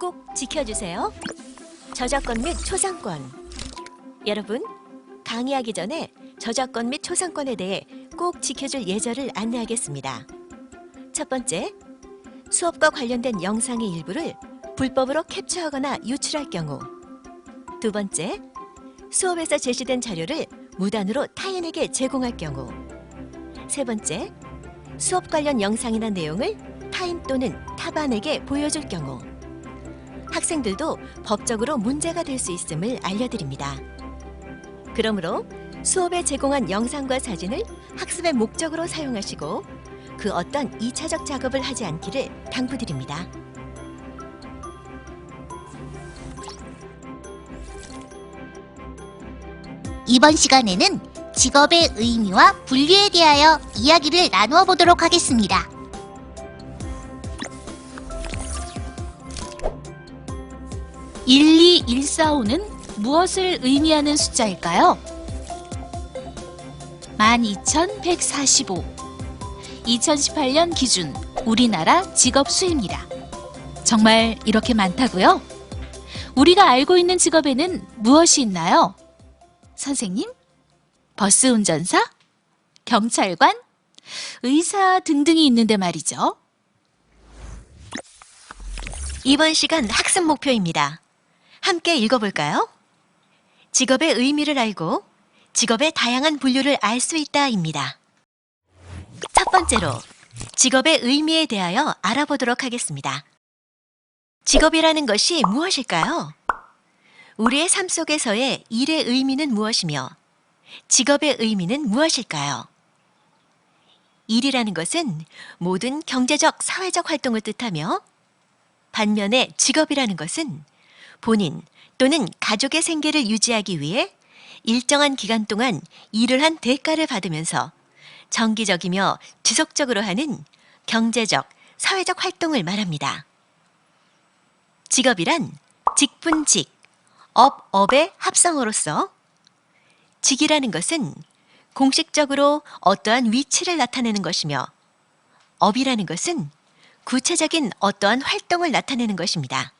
꼭 지켜주세요. 저작권 및 초상권. 여러분, 강의하기 전에 저작권 및 초상권에 대해 꼭 지켜줄 예절을 안내하겠습니다. 첫 번째, 수업과 관련된 영상의 일부를 불법으로 캡처하거나 유출할 경우. 두 번째, 수업에서 제시된 자료를 무단으로 타인에게 제공할 경우. 세 번째, 수업 관련 영상이나 내용을 타인 또는 타반에게 보여줄 경우. 학생들도 법적으로 문제가 될 수 있음을 알려드립니다. 그러므로 수업에 제공한 영상과 사진을 학습의 목적으로 사용하시고 그 어떤 2차적 작업을 하지 않기를 당부드립니다. 이번 시간에는 직업의 의미와 분류에 대하여 이야기를 나누어 보도록 하겠습니다. (12145는) 무엇을 의미하는 숫자일까요? 12,145. 2018년 기준 우리나라 직업 수입니다. 정말 이렇게 많다고요? 우리가 알고 있는 직업에는 무엇이 있나요? 선생님? 버스 운전사? 경찰관? 의사 등등이 있는데 말이죠. 이번 시간 학습 목표입니다. 함께 읽어볼까요? 직업의 의미를 알고 직업의 다양한 분류를 알 수 있다입니다. 첫 번째로 직업의 의미에 대하여 알아보도록 하겠습니다. 직업이라는 것이 무엇일까요? 우리의 삶 속에서의 일의 의미는 무엇이며 직업의 의미는 무엇일까요? 일이라는 것은 모든 경제적, 사회적 활동을 뜻하며 반면에 직업이라는 것은 본인 또는 가족의 생계를 유지하기 위해 일정한 기간 동안 일을 한 대가를 받으면서 정기적이며 지속적으로 하는 경제적, 사회적 활동을 말합니다. 직업이란 직분직, 업의 합성어로서 직이라는 것은 공식적으로 어떠한 위치를 나타내는 것이며 업이라는 것은 구체적인 어떠한 활동을 나타내는 것입니다.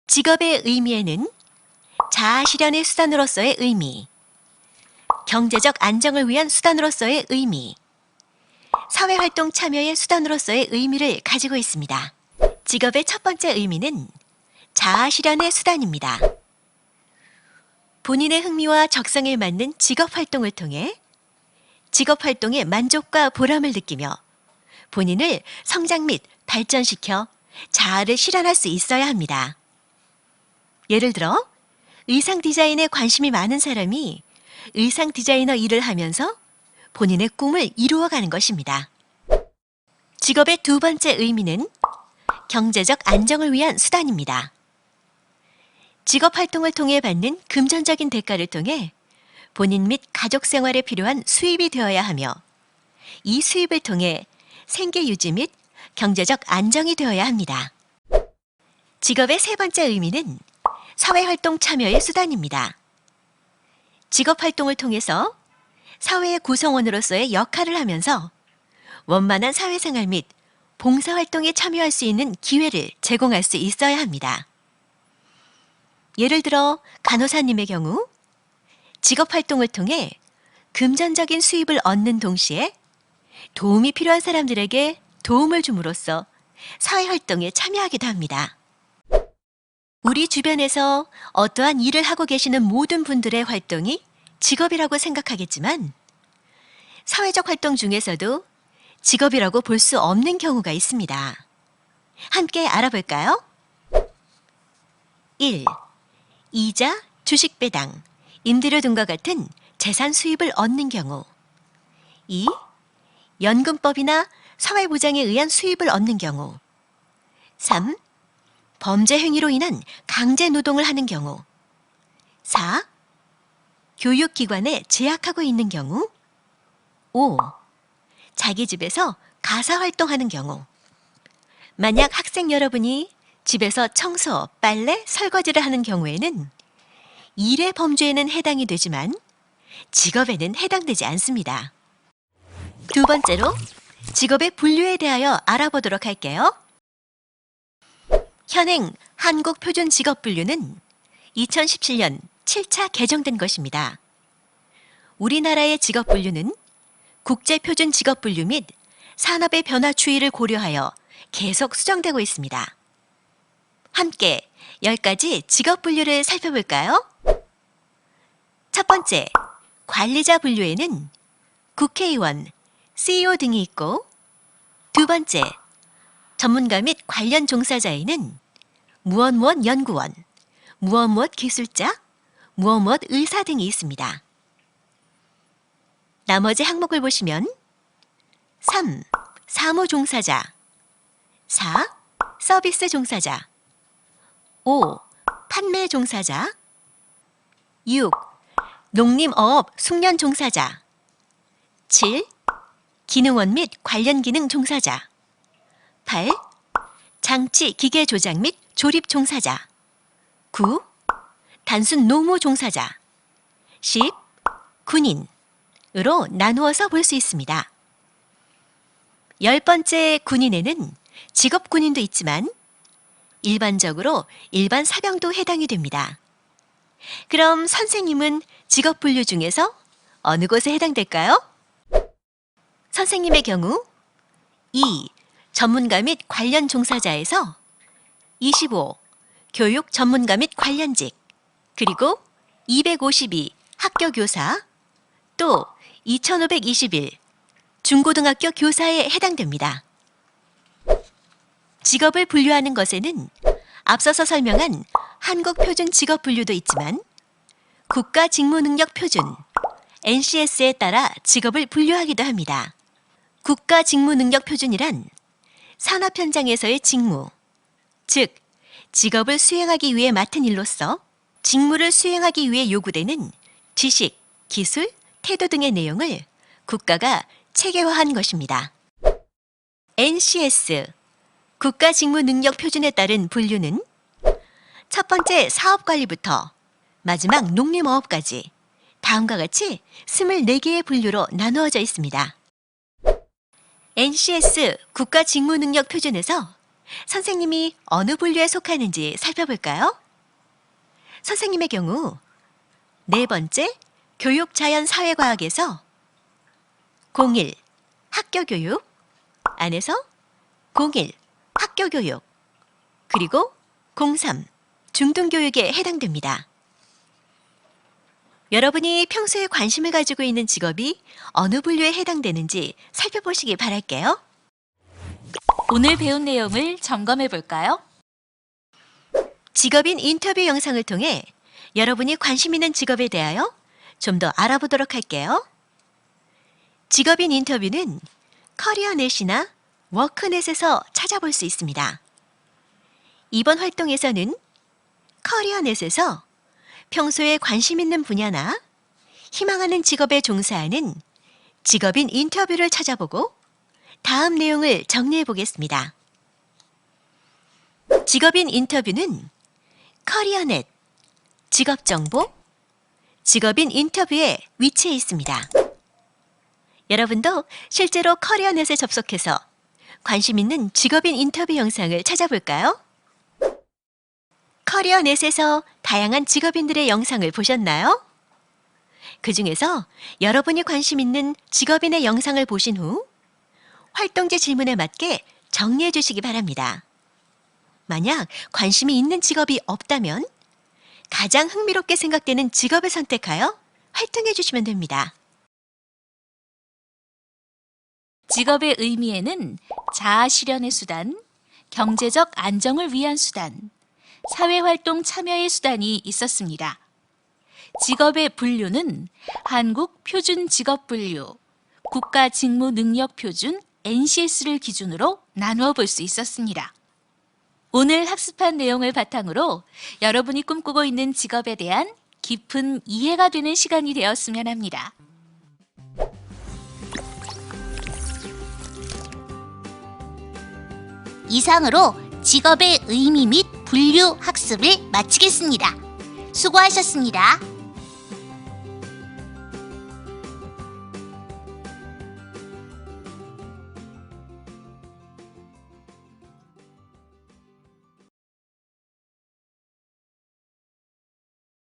직업의 의미에는 자아실현의 수단으로서의 의미, 경제적 안정을 위한 수단으로서의 의미, 사회활동 참여의 수단으로서의 의미를 가지고 있습니다. 직업의 첫 번째 의미는 자아실현의 수단입니다. 본인의 흥미와 적성에 맞는 직업활동을 통해 직업활동의 만족과 보람을 느끼며 본인을 성장 및 발전시켜 자아를 실현할 수 있어야 합니다. 예를 들어 의상 디자인에 관심이 많은 사람이 의상 디자이너 일을 하면서 본인의 꿈을 이루어가는 것입니다. 직업의 두 번째 의미는 경제적 안정을 위한 수단입니다. 직업활동을 통해 받는 금전적인 대가를 통해 본인 및 가족 생활에 필요한 수입이 되어야 하며 이 수입을 통해 생계 유지 및 경제적 안정이 되어야 합니다. 직업의 세 번째 의미는 사회활동 참여의 수단입니다. 직업활동을 통해서 사회의 구성원으로서의 역할을 하면서 원만한 사회생활 및 봉사활동에 참여할 수 있는 기회를 제공할 수 있어야 합니다. 예를 들어 간호사님의 경우 직업활동을 통해 금전적인 수입을 얻는 동시에 도움이 필요한 사람들에게 도움을 줌으로써 사회활동에 참여하기도 합니다. 우리 주변에서 어떠한 일을 하고 계시는 모든 분들의 활동이 직업이라고 생각하겠지만 사회적 활동 중에서도 직업이라고 볼 수 없는 경우가 있습니다. 함께 알아볼까요? 1. 이자, 주식 배당, 임대료 등과 같은 재산 수입을 얻는 경우. 2. 연금법이나 사회보장에 의한 수입을 얻는 경우. 3. 범죄 행위로 인한 강제 노동을 하는 경우. 4. 교육기관에 재학하고 있는 경우. 5. 자기 집에서 가사활동하는 경우. 만약 학생 여러분이 집에서 청소, 빨래, 설거지를 하는 경우에는 일의 범주에는 해당이 되지만 직업에는 해당되지 않습니다. 두 번째로 직업의 분류에 대하여 알아보도록 할게요. 현행 한국표준직업분류는 2017년 7차 개정된 것입니다. 우리나라의 직업분류는 국제표준직업분류 및 산업의 변화 추이를 고려하여 계속 수정되고 있습니다. 함께 10가지 직업분류를 살펴볼까요? 첫 번째, 관리자 분류에는 국회의원, CEO 등이 있고, 두 번째, 전문가 및 관련 종사자에는 무엇무엇 연구원, 무엇무엇 기술자, 무엇무엇 의사 등이 있습니다. 나머지 항목을 보시면 3. 사무 종사자 4. 서비스 종사자 5. 판매 종사자 6. 농림어업 숙련 종사자 7. 기능원 및 관련 기능 종사자 8. 장치 기계 조작 및 조립 종사자 9. 단순 노무 종사자 10. 군인으로 나누어서 볼 수 있습니다. 10번째 군인에는 직업 군인도 있지만 일반적으로 일반 사병도 해당이 됩니다. 그럼 선생님은 직업 분류 중에서 어느 곳에 해당될까요? 선생님의 경우 2. 전문가 및 관련 종사자에서 25. 교육 전문가 및 관련직 그리고 252. 학교 교사 또 2521. 중고등학교 교사에 해당됩니다. 직업을 분류하는 것에는 앞서서 설명한 한국표준직업분류도 있지만 국가직무능력표준 NCS에 따라 직업을 분류하기도 합니다. 국가직무능력표준이란 산업 현장에서의 직무, 즉 직업을 수행하기 위해 맡은 일로서 직무를 수행하기 위해 요구되는 지식, 기술, 태도 등의 내용을 국가가 체계화한 것입니다. NCS, 국가직무능력표준에 따른 분류는 첫 번째 사업관리부터 마지막 농림어업까지 다음과 같이 24개의 분류로 나누어져 있습니다. NCS 국가직무능력표준에서 선생님이 어느 분류에 속하는지 살펴볼까요? 선생님의 경우 네 번째 교육자연사회과학에서 01 학교교육 안에서 01 학교교육 그리고 03 중등교육에 해당됩니다. 여러분이 평소에 관심을 가지고 있는 직업이 어느 분류에 해당되는지 살펴보시기 바랄게요. 오늘 배운 내용을 점검해 볼까요? 직업인 인터뷰 영상을 통해 여러분이 관심 있는 직업에 대하여 좀 더 알아보도록 할게요. 직업인 인터뷰는 커리어넷이나 워크넷에서 찾아볼 수 있습니다. 이번 활동에서는 커리어넷에서 평소에 관심 있는 분야나 희망하는 직업에 종사하는 직업인 인터뷰를 찾아보고 다음 내용을 정리해 보겠습니다. 직업인 인터뷰는 커리어넷, 직업정보, 직업인 인터뷰에 위치해 있습니다. 여러분도 실제로 커리어넷에 접속해서 관심 있는 직업인 인터뷰 영상을 찾아볼까요? 커리어넷에서 다양한 직업인들의 영상을 보셨나요? 그 중에서 여러분이 관심 있는 직업인의 영상을 보신 후 활동지 질문에 맞게 정리해 주시기 바랍니다. 만약 관심이 있는 직업이 없다면 가장 흥미롭게 생각되는 직업을 선택하여 활동해 주시면 됩니다. 직업의 의미에는 자아 실현의 수단, 경제적 안정을 위한 수단, 사회활동 참여의 수단이 있었습니다. 직업의 분류는 한국표준직업분류, 국가직무능력표준 NCS를 기준으로 나누어 볼 수 있었습니다. 오늘 학습한 내용을 바탕으로 여러분이 꿈꾸고 있는 직업에 대한 깊은 이해가 되는 시간이 되었으면 합니다. 이상으로 직업의 의미 및 분류 학습을 마치겠습니다. 수고하셨습니다.